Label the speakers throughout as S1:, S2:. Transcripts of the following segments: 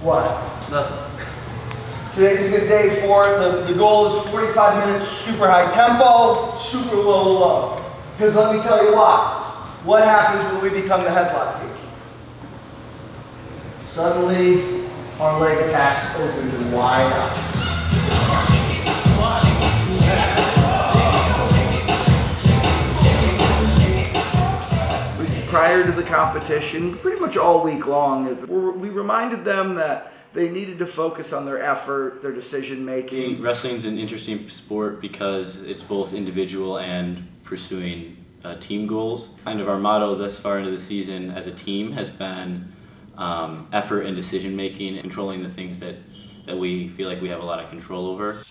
S1: What?
S2: Nothing.
S1: Today's a good day for it. The goal is 45 minutes, super high tempo, super low. Because let me tell you what happens when we become the headlock team? Suddenly, our leg attacks open wide out. Prior to the competition, pretty much all week long, we reminded them that they needed to focus on their effort, their decision making.
S2: Wrestling is an interesting sport because it's both individual and pursuing team goals. Kind of our motto thus far into the season as a team has been effort and decision making, controlling the things that we feel like we have a lot of control over.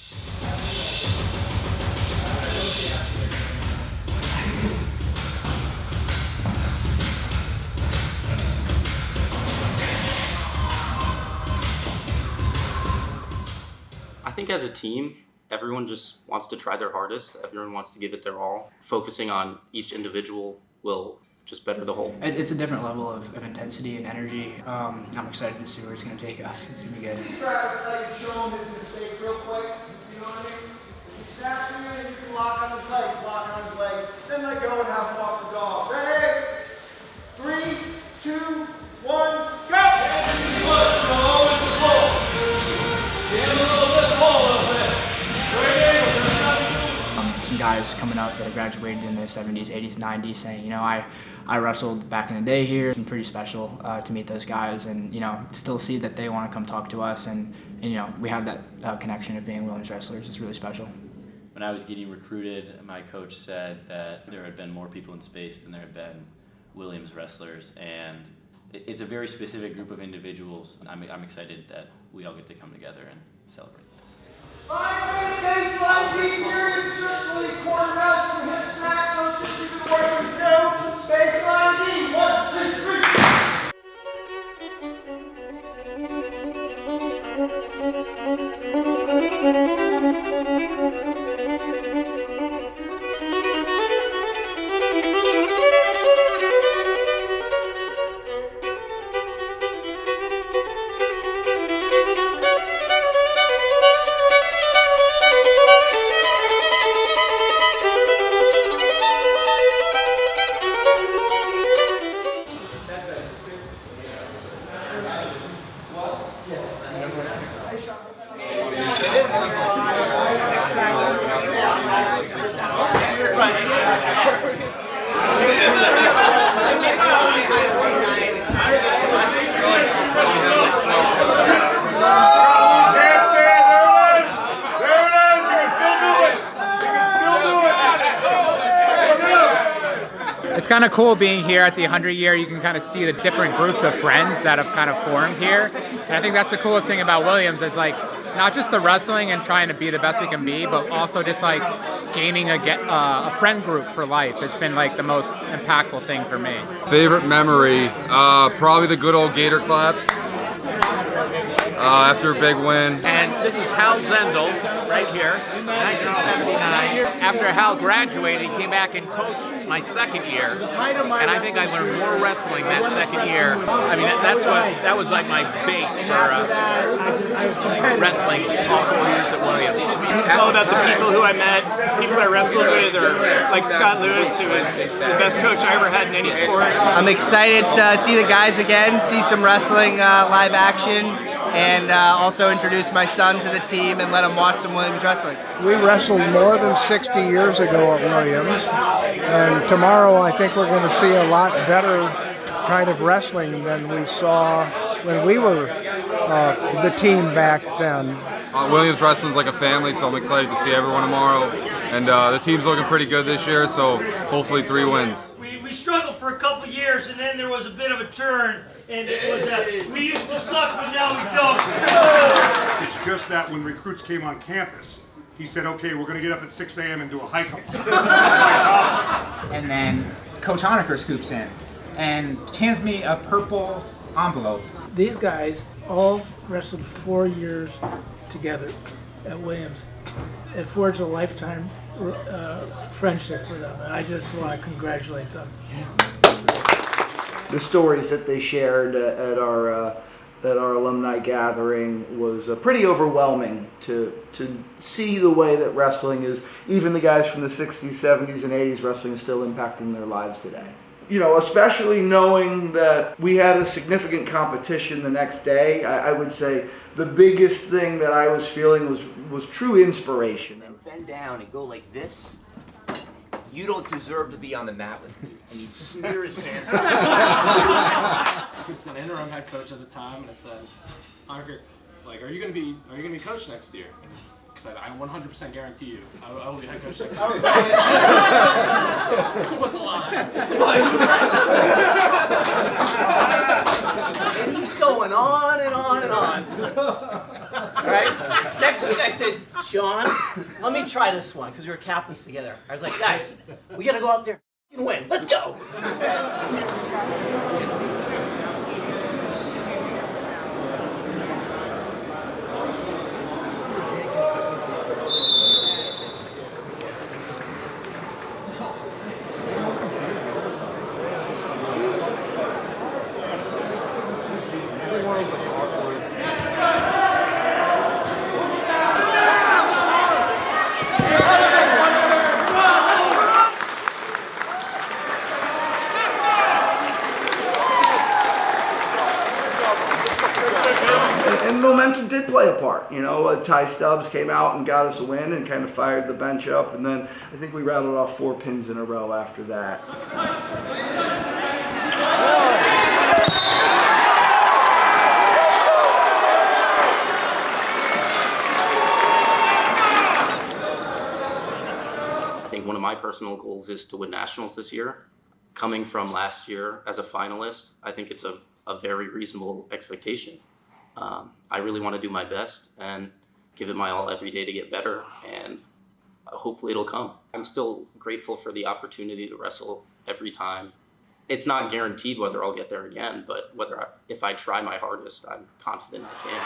S2: I think as a team, everyone just wants to try their hardest. Everyone wants to give it their all. Focusing on each individual will just better the whole.
S3: It's a different level of intensity and energy. I'm excited to see where it's going to take us. It's going to be good.
S1: Travis, like to show him his mistake real quick. You know what I mean? If he snaps to you and you can lock on his legs, then let go and have him walk the dog. Ready? 3, 2, 1, go!
S3: Some guys coming up that have graduated in the 70s, 80s, 90s saying, you know, I wrestled back in the day here. It's been pretty special to meet those guys and, you know, still see that they want to come talk to us and you know, we have that connection of being Williams wrestlers. It's really special.
S2: When I was getting recruited, my coach said that there had been more people in space than there had been Williams wrestlers, and it's a very specific group of individuals. I'm excited that we all get to come together and celebrate this.
S1: 5-minute baseline deep period, certainly quarter mouse from hip snacks, no since you've been working two. Baseline D, 1, 2, 3.
S4: It's kind of cool being here at the 100 year. You can kind of see the different groups of friends that have kind of formed here. And I think that's the coolest thing about Williams is like not just the wrestling and trying to be the best we can be, but also just like gaining a friend group for life. It's been like the most impactful thing for me.
S5: Favorite memory, probably the good old Gator claps after a big win.
S6: And this is Hal Zendel right here, 1979. After Hal graduated, he came back and coached my second year, and I think I learned more wrestling that second year. I mean, that was like my base for wrestling all 4 years at Williams.
S7: It's all about the people who I met, people I wrestled with, or like Scott Lewis, who was the best coach I ever had in any sport.
S8: I'm excited to see the guys again, see some wrestling live action, and also introduce my son to the team and let him watch some Williams wrestling.
S9: We wrestled more than 60 years ago at Williams, and tomorrow I think we're going to see a lot better kind of wrestling than we saw when we were the team back then.
S5: Williams wrestling's like a family, so I'm excited to see everyone tomorrow. And the team's looking pretty good this year, so hopefully 3 wins.
S10: We struggled for a couple of years, and then there was a bit of a turn, and it was we used to suck, but now we don't.
S11: It's just that when recruits came on campus, he said, okay, we're going to get up at 6 a.m. and do a hike.
S4: And then Coach Honecker scoops in and hands me a purple envelope.
S9: These guys all wrestled 4 years together at Williams. It forged a lifetime friendship for them, and I just want to congratulate them.
S1: The stories that they shared at our alumni alumni gathering was pretty overwhelming to see the way that wrestling is, even the guys from the 60s, 70s, and 80s, wrestling is still impacting their lives today. You know, especially knowing that we had a significant competition the next day, I would say the biggest thing that I was feeling was true inspiration.
S12: And bend down and go like this. You don't deserve to be on the mat with me. And he'd smear his hands on
S13: I was an interim head coach at the time, and I said, Honecker, like, are you gonna be coach next year? And he said, I 100% guarantee you, I will be head coach next year. Which was a lie.
S12: And he's going on and on and on. All right. Next week I said, John, let me try this one because we were captains together. I was like, guys, we gotta go out there and win. Let's go.
S1: And momentum did play a part. You know, Ty Stubbs came out and got us a win and kind of fired the bench up, and then I think we rattled off 4 pins in a row after that.
S2: I think one of my personal goals is to win nationals this year. Coming from last year as a finalist, I think it's a very reasonable expectation. I really want to do my best and give it my all every day to get better, and hopefully it'll come. I'm still grateful for the opportunity to wrestle every time. It's not guaranteed whether I'll get there again, but if I try my hardest, I'm confident I can.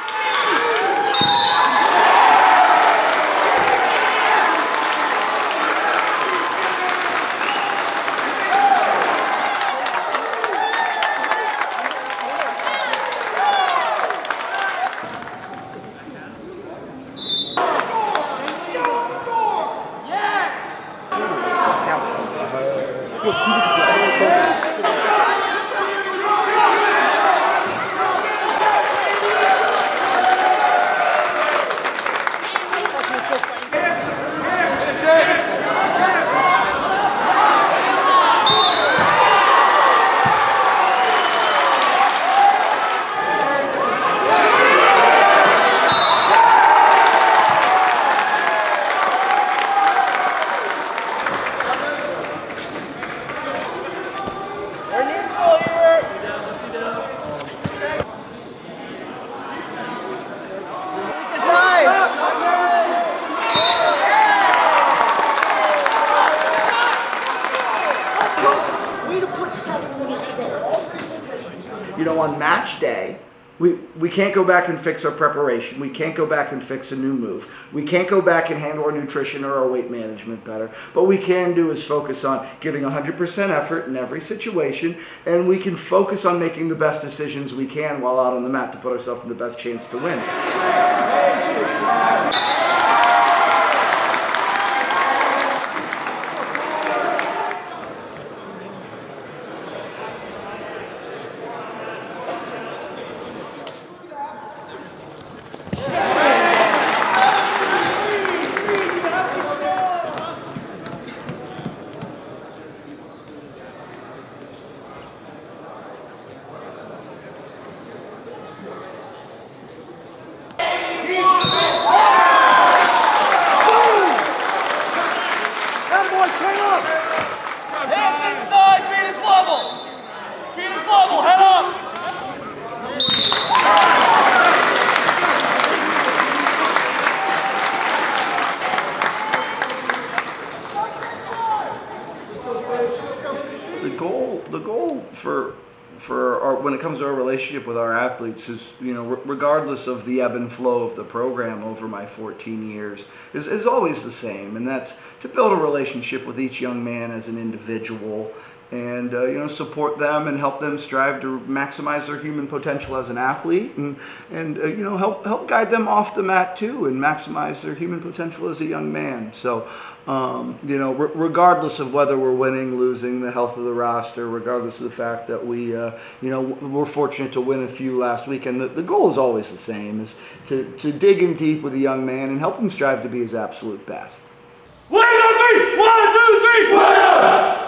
S2: You know, on match day, we can't go back and fix our preparation. We can't go back and fix a new move. We can't go back and handle our nutrition or our weight management better. What we can do is focus on giving 100% effort in every situation, and we can focus on making the best decisions we can while out on the mat to put ourselves in the best chance to win. The goal for when it comes to our relationship with our athletes is, you know, regardless of the ebb and flow of the program over my 14 years, is always the same, and that's to build a relationship with each young man as an individual,
S1: and support them and help them strive to maximize their human potential as an athlete, and help guide them off the mat too and maximize their human potential as a young man. So regardless of whether we're winning, losing, the health of the roster, regardless of the fact that we're fortunate to win a few last weekend, the goal is always the same, is to dig in deep with a young man and help him strive to be his absolute best.
S10: 1, 2, 3! 1, 2, 3!